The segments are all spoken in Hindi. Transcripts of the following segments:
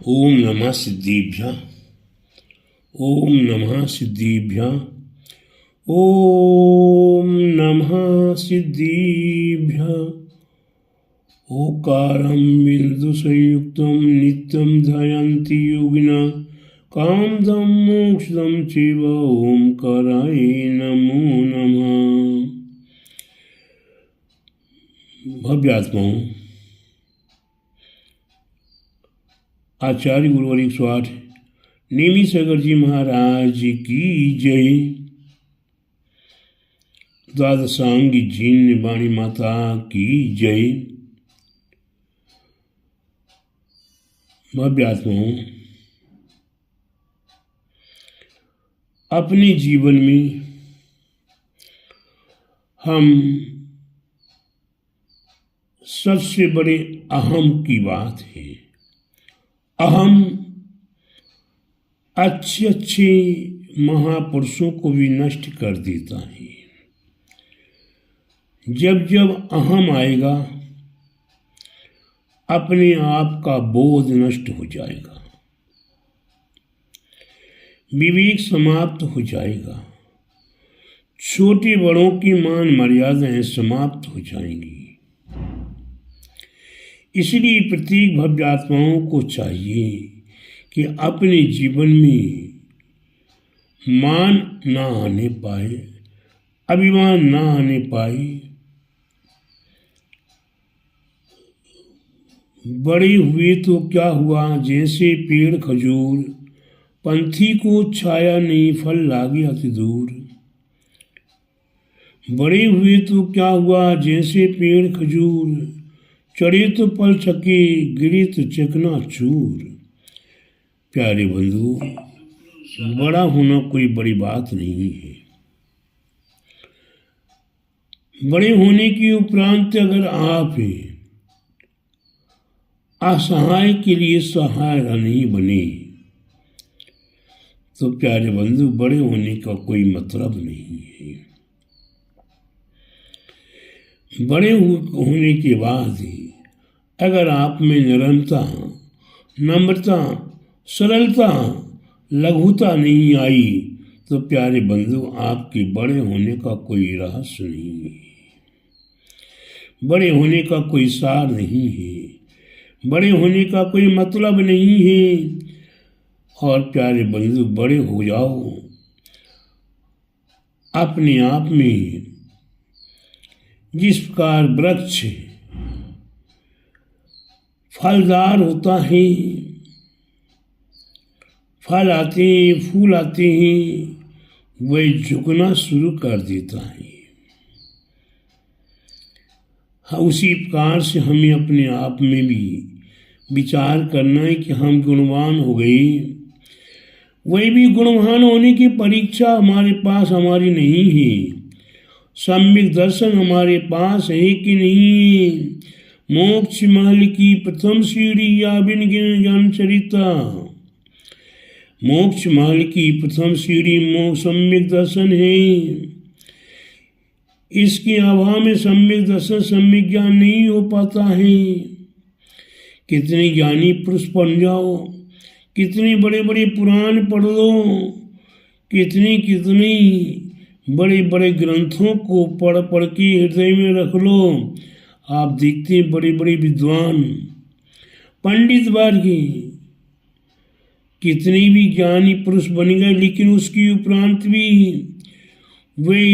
ओम नमः सिद्धिभ्यः। ओम नमः सिद्धिभ्यः। ओम नमः सिद्धिभ्यः। ओकारं बिन्दुसंयुक्तं नित्यं ध्यायन्ति योगिनः कामदं मोक्षदं चैव ओंकाराय नमो नमः। भव्यात्माओं, आचार्य गुरुवर 108 नेमी सागर जी महाराज की जय। द्वादशांगी जीन वाणी माता की जय। भव्यात्माओं, अपने जीवन में हम सबसे बड़े अहम की बात है। अहम अच्छे अच्छे महापुरुषों को भी नष्ट कर देता है। जब जब अहम आएगा अपने आप का बोध नष्ट हो जाएगा, विवेक समाप्त हो जाएगा, छोटे बड़ों की मान मर्यादाएं समाप्त हो जाएंगी। इसलिए प्रत्येक भव्यात्माओं को चाहिए कि अपने जीवन में मान ना आने पाए, अभिमान ना आने पाए। बड़े हुए तो क्या हुआ, जैसे पेड़ खजूर, पंथी को छाया नहीं फल लागे अति दूर। बड़े हुए तो क्या हुआ, जैसे पेड़ खजूर, चढ़े तो पल छके गिरे तो चकना चूर। प्यारे बंधु, बड़ा होना कोई बड़ी बात नहीं है। बड़े होने के उपरांत अगर आप असहाय के लिए सहाय नहीं बने तो प्यारे बंधु, बड़े होने का कोई मतलब नहीं है। बड़े होने के बाद अगर आप में निरंतरता, नम्रता, सरलता, लघुता नहीं आई तो प्यारे बंधु, आपके बड़े होने का कोई रहस्य नहीं है। बड़े होने का कोई सार नहीं है। बड़े होने का कोई मतलब नहीं है। और प्यारे बंधु, बड़े हो जाओ अपने आप में। जिस प्रकार वृक्ष फलदार होता है, फल आते हैं, फूल आते हैं, वह झुकना शुरू कर देता है। उसी प्रकार से हमें अपने आप में भी विचार करना है कि हम गुणवान हो गए। वही भी गुणवान होने की परीक्षा हमारे पास हमारी नहीं है। सम्यक दर्शन हमारे पास है कि नहीं। मोक्ष महल की प्रथम सीढ़ी या बिन गिन ज्ञान चरिता। मोक्ष महल की प्रथम सीढ़ी सम्यक दर्शन है। इसके अभाव में सम्यक दर्शन, सम्यक ज्ञान नहीं हो पाता है। कितने ज्ञानी पुरुष बन जाओ, कितने बड़े बड़े पुराण पढ़ लो, कितनी बड़े बड़े ग्रंथों को पढ़ पढ़ के हृदय में रख लो, आप देखते हैं बड़े बड़े विद्वान पंडित वर्ग कितने भी ज्ञानी पुरुष बन गए, लेकिन उसके उपरांत भी वे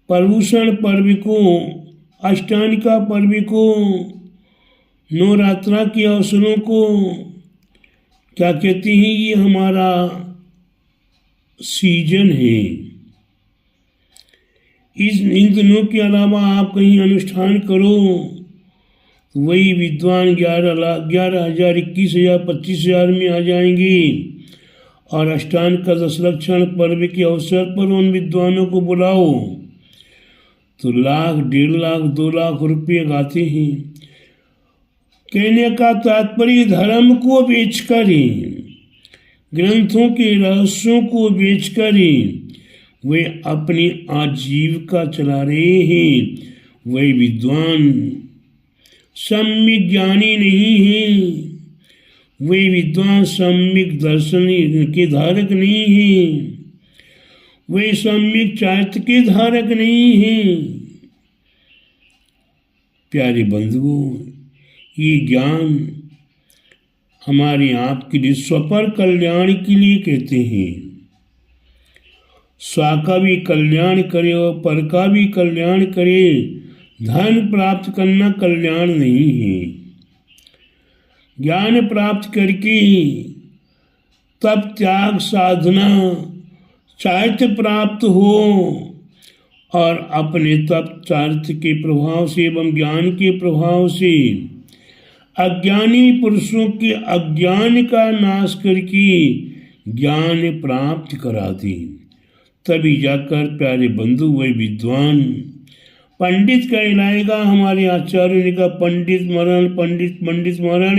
पर्युषण पर्व को, अष्टानिका पर्व को, नवरात्रा के अवसरों को क्या कहते हैं, ये हमारा सीजन है। इन दिनों के अलावा आप कहीं अनुष्ठान करो तो वही विद्वान 11,000, 21,000, 25,000 में आ जाएंगे। और अष्टांग का दशलक्षण पर्व के अवसर पर उन विद्वानों को बुलाओ तो 1,00,000, 1,50,000, 2,00,000 रुपये गाते हैं। कहने का तात्पर्य, धर्म को बेचकर, ग्रंथों के रहस्यों को बेचकर वे अपनी आजीविका चला रहे हैं। वे विद्वान सम्यक ज्ञानी नहीं है। वे विद्वान सम्यक दर्शन के धारक नहीं हैं, वे सम्यक चारित्र के धारक नहीं हैं। प्यारे बंधुओं, ये ज्ञान हमारे आपके लिए स्वपर कल्याण के लिए कहते हैं। स्व का भी कल्याण करे और पर का भी कल्याण करे। धन प्राप्त करना कल्याण नहीं है। ज्ञान प्राप्त करके तब त्याग साधना चारित्र प्राप्त हो और अपने तप चारित्र के प्रभाव से एवं ज्ञान के प्रभाव से अज्ञानी पुरुषों के अज्ञान का नाश करके ज्ञान प्राप्त कराते। तभी जाकर प्यारे बंधु वही विद्वान पंडित कहलाएगा। हमारे आचार्य ने कहा पंडित मरण, पंडित पंडित मरण।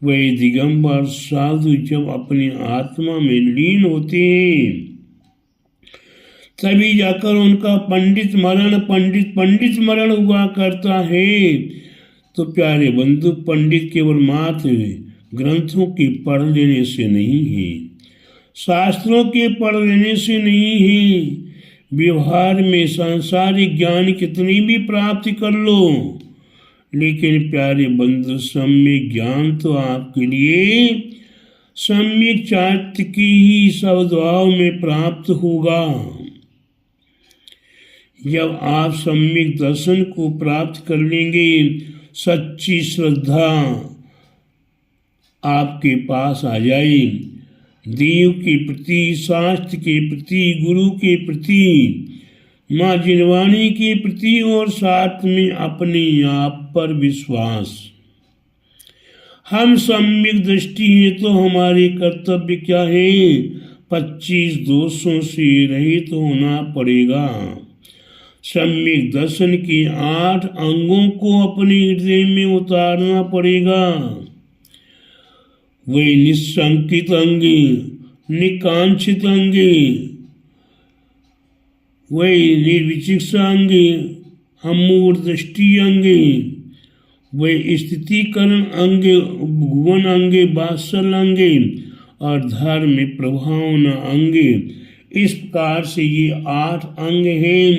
वही दिगंबर साधु जब अपनी आत्मा में लीन होते हैं तभी जाकर उनका पंडित मरण, पंडित पंडित मरण हुआ करता है। तो प्यारे बंधु, पंडित केवल मात्र ग्रंथों के पढ़ लेने से नहीं है, शास्त्रों के पढ़ लेने से नहीं है। व्यवहार में सांसारिक ज्ञान कितनी भी प्राप्ति कर लो, लेकिन प्यारे बंधु सम्यक ज्ञान तो आपके लिए सम्यक चारित्र की ही सद्भाव में प्राप्त होगा। जब आप सम्यक दर्शन को प्राप्त कर लेंगे, सच्ची श्रद्धा आपके पास आ जाए, देव के प्रति, शास्त्र के प्रति, गुरु के प्रति, माँ जिनवाणी के प्रति और साथ में अपने आप पर विश्वास। हम सम्यक दृष्टि है तो हमारे कर्तव्य क्या है? 25 दोषों से रहित होना पड़ेगा। सम्यक दर्शन के 8 अंगों को अपने हृदय में उतारना पड़ेगा। वही निशंकित अंगे, निकांक्षित अंगे, वही निर्विचिकित्सा अंगे, अमूढ़ दृष्टि अंगे, वही स्थितिकरण अंगे, भुवन अंगे, वात्सल अंगे और धर्म में प्रभावना अंगे। इस प्रकार से ये 8 अंग हैं।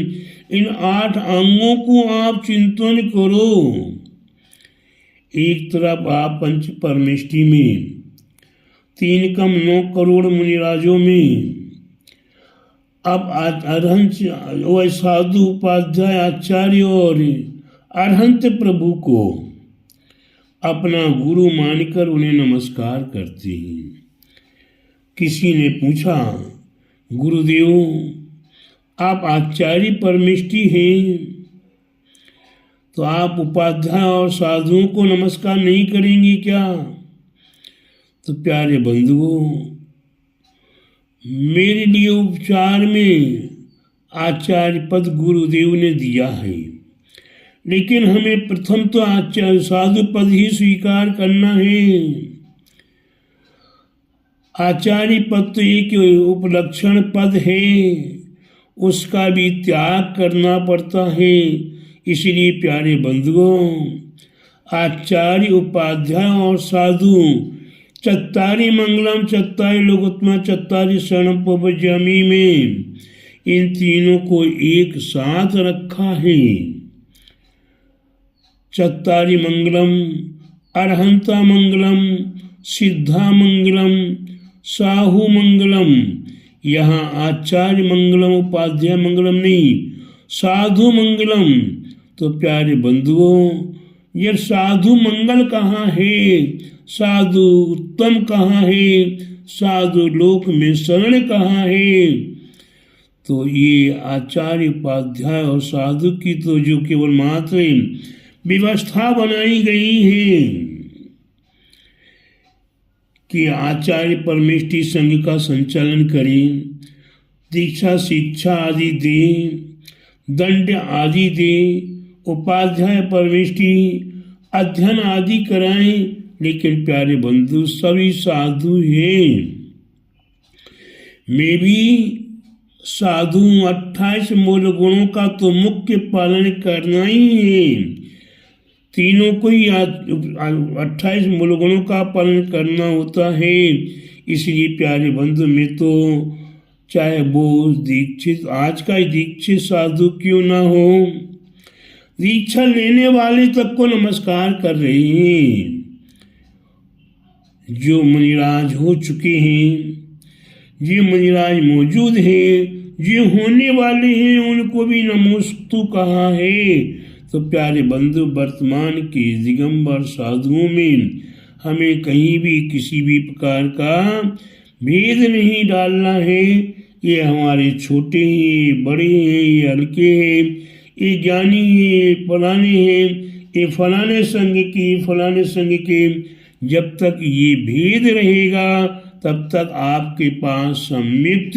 इन 8 अंगों को आप चिंतन करो। एक तरफ आप पंच परमेष्टि में, 3 कम 9 करोड़ मुनिराजों में, अब अरहंत साधु उपाध्याय आचार्य और अरहंत प्रभु को अपना गुरु मानकर उन्हें नमस्कार करते हैं। किसी ने पूछा, गुरुदेव आप आचार्य परमेष्टि हैं, तो आप उपाध्याय और साधुओं को नमस्कार नहीं करेंगे क्या? तो प्यारे बंधुओं, मेरे लिए उपचार में आचार्य पद गुरुदेव ने दिया है, लेकिन हमें प्रथम तो आचार्य साधु पद ही स्वीकार करना है। आचार्य पद तो एक उपलक्षण पद है, उसका भी त्याग करना पड़ता है। इसलिए प्यारे बंधुओं, आचार्य, उपाध्याय और साधु चत्तारी मंगलम, चत्तारी लोकोत्तमा, चत्तारी शरणम पवज्जामि में इन तीनों को एक साथ रखा है। चत्तारी मंगलम, अरहंता मंगलम, सिद्धा मंगलम, साहू मंगलम। यहाँ आचार्य मंगलम, उपाध्याय मंगलम नहीं, साधु मंगलम। तो प्यारे बंधुओं, ये साधु मंगल कहाँ है? साधु उत्तम कहाँ है? साधु लोक में शरण कहाँ है? तो ये आचार्य, उपाध्याय और साधु की तो जो केवल मात्र व्यवस्था बनाई गई है कि आचार्य परमेष्टि संघ का संचालन करें, दीक्षा शिक्षा आदि दे, दंड आदि दे, उपाध्याय परमेष्टि अध्ययन आदि कराएं। लेकिन प्यारे बंधु, सभी साधु हैं, मैं भी साधु। 28 मूल गुणों का तो मुख्य पालन करना ही है। तीनों को ही 28 मूल गुणों का पालन करना होता है। इसलिए प्यारे बंधु में तो चाहे वो दीक्षित आज का दीक्षित साधु क्यों ना हो, दीक्षा लेने वाले तक को नमस्कार कर रहे हैं। जो मुनिराज हो चुके हैं, जो मुनिराज मौजूद हैं, जो होने वाले हैं, उनको भी नमोस्तु कहा है। तो प्यारे बंधु, वर्तमान के दिगंबर साधुओं में हमें कहीं भी किसी भी प्रकार का भेद नहीं डालना है। ये हमारे छोटे हैं, बड़े हैं, ये हल्के हैं, ये ज्ञानी है, फलाने हैं, ये फलाने संघ की, फलाने संघ के। जब तक ये भेद रहेगा तब तक आपके पास सम्यक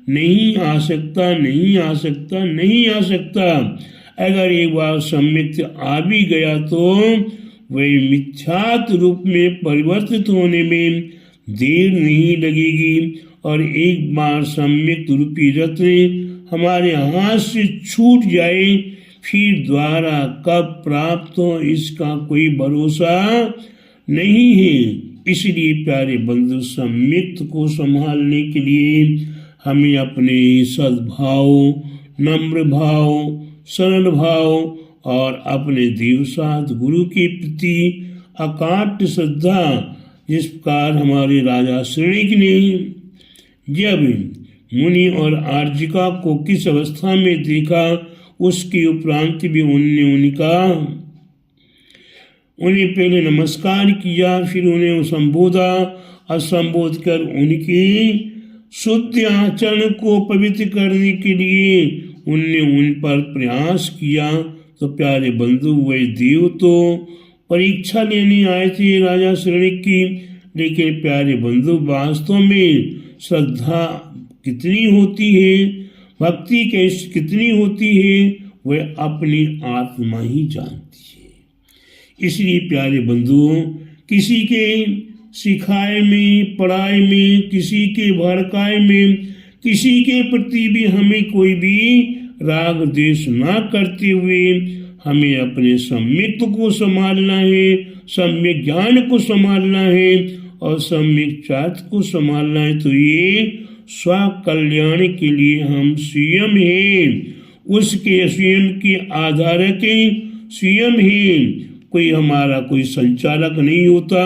नहीं आ सकता, नहीं आ सकता, नहीं आ सकता। अगर एक बार सम्यक आ भी गया तो वह मिथ्यात्व रूप में परिवर्तित होने में देर नहीं लगेगी। और एक बार सम्यक रूपी रत्न हमारे हाथ से छूट जाए, फिर द्वारा कब प्राप्त हो इसका कोई भरोसा नहीं है। इसलिए प्यारे बंधु, सम्यक को संभालने के लिए हमें अपने सद्भाव, नम्र भाव, सरल भाव और अपने देवसात गुरु के प्रति अकाट्य श्रद्धा, जिस प्रकार हमारे राजा श्रेणिक ने जब मुनि और आर्जिका को किस अवस्था में देखा, उसके उपरांत भी उन्हें पहले नमस्कार किया, फिर उन्हें संबोधा और संबोध कर उनकी शुद्ध आचरण को पवित्र करने के लिए उनने उन पर प्रयास किया। तो प्यारे बंधु, वे देव तो परीक्षा लेने आए थे राजा श्रेणिक की, लेकिन प्यारे बंधु, वास्तव में श्रद्धा कितनी होती है, भक्ति कितनी होती है, वह अपनी आत्मा ही जानती है। इसलिए प्यारे बंधुओं, किसी के सिखाए में, पढ़ाई में, किसी के भड़काए में, किसी के प्रति भी हमें कोई भी राग द्वेष ना करते हुए हमें अपने सम्यक को संभालना है, सम्यक ज्ञान को संभालना है और सम्यक चार्ट को संभालना है। तो ये स्व कल्याण के लिए हम स्वयं हैं, उसके स्वयं के आधार के स्वयं हैं। कोई हमारा कोई संचालक नहीं होता,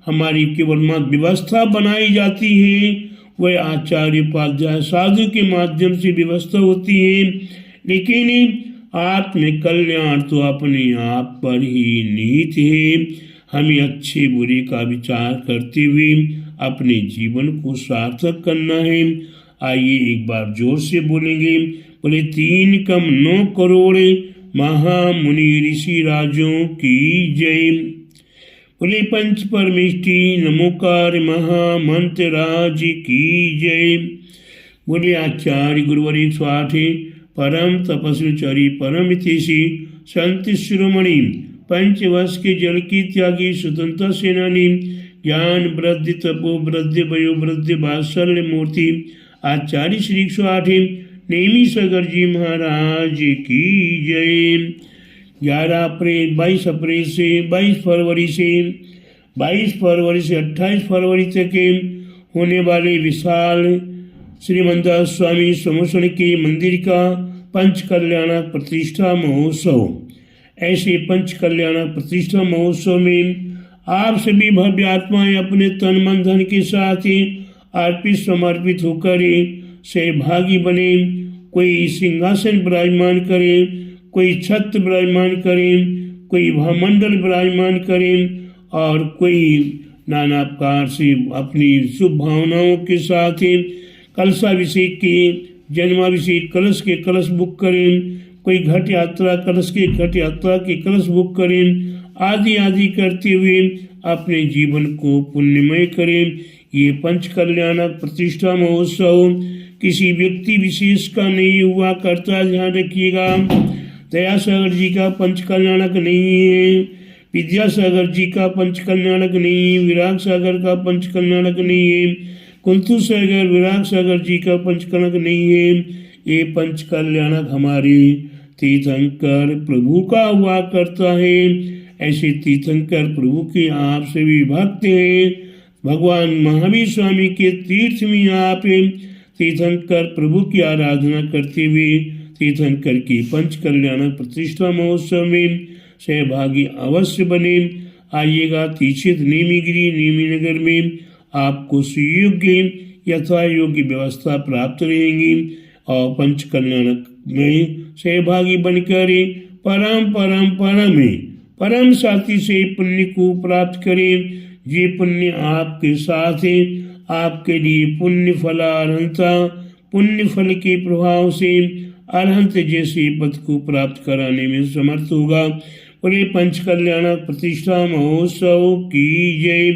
हमारी केवल व्यवस्था बनाई जाती है, वह आचार्य उपाध्याय साधु के माध्यम से व्यवस्था होती है। लेकिन आत्म कल्याण तो अपने आप पर ही निहित है। हमें अच्छे बुरे का विचार करते हुए अपने जीवन को सार्थक करना है। आइए एक बार जोर से बोलेंगे, बोले 3 कम 9 करोड़ महामुनि ऋषि राजों की जय। बोले पंच परमेष्टि नमोकार महामंत्र राज की जय। बोले आचार्य गुरुवर 108 परम तपस्वी परम हितैषी संत शिरोमणि पंचवर्ष के जल की त्यागी स्वतंत्र सेनानी ज्ञान वृद्धि तपो वृद्धि वयो वृद्धि वात्सल्य मूर्ति आचार्य श्री 108 नेमी सागर जी महाराज की जय। 11 अप्रैल 22 अप्रैल से 22 फरवरी से 28 फरवरी तक होने वाले विशाल श्रीमंदास स्वामी समोषण के मंदिर का पंच कल्याणक प्रतिष्ठा महोत्सव। ऐसे पंच कल्याणक प्रतिष्ठा महोत्सव में आप सभी भव्य आत्माएं अपने तन मन धन के साथ अर्पित समर्पित होकर सहभागी बने। कोई सिंहासन विराजमान करे, कोई छत्र विराजमान करे, कोई भवमंडल विराजमान करे और कोई नाना प्रकार से अपनी शुभ भावनाओं के साथ कलशाभिषेक के जन्माभिषेक कलश के कलश बुक करें, कोई घट यात्रा कलश के घट यात्रा के कलश बुक करें, आदि आदि करते हुए अपने जीवन को पुण्यमय करें। ये पंच कल्याणक प्रतिष्ठा महोत्सव किसी व्यक्ति विशेष का नहीं हुआ करता, ध्यान रखिएगा। दयासागर जी का पंच कल्याणक नहीं है, विद्यासागर जी का पंच कल्याणक नहीं है, विराग सागर का पंच कल्याणक नहीं है, कुंतु सागर विराग सागर जी का पंच कल्याणक नहीं है। ये पंच कल्याणक हमारे तीर्थंकर प्रभु का हुआ करता है। ऐसे तीर्थंकर प्रभु के आपसे भी भक्त हैं। भगवान महावीर स्वामी के तीर्थ में आप तीर्थंकर प्रभु की आराधना करते हुए तीर्थंकर के पंच कल्याण प्रतिष्ठा महोत्सव में सहभागी अवश्य बने। आइएगा तीक्षित नेमीगिरी नेमी नगर में आपको सुयोग्य यथा योग्य व्यवस्था प्राप्त रहेंगी और पंच कल्याण में सहभागी बनकर परम परम परम परम साथी से पुण्य को प्राप्त करें। ये पुण्य आपके साथ है, आपके लिए पुण्य फलारहंता पुण्य फल के प्रभाव से अरहंत जैसे पद को प्राप्त कराने में समर्थ होगा। बोले पंच कल्याण प्रतिष्ठा महोत्सव की जय।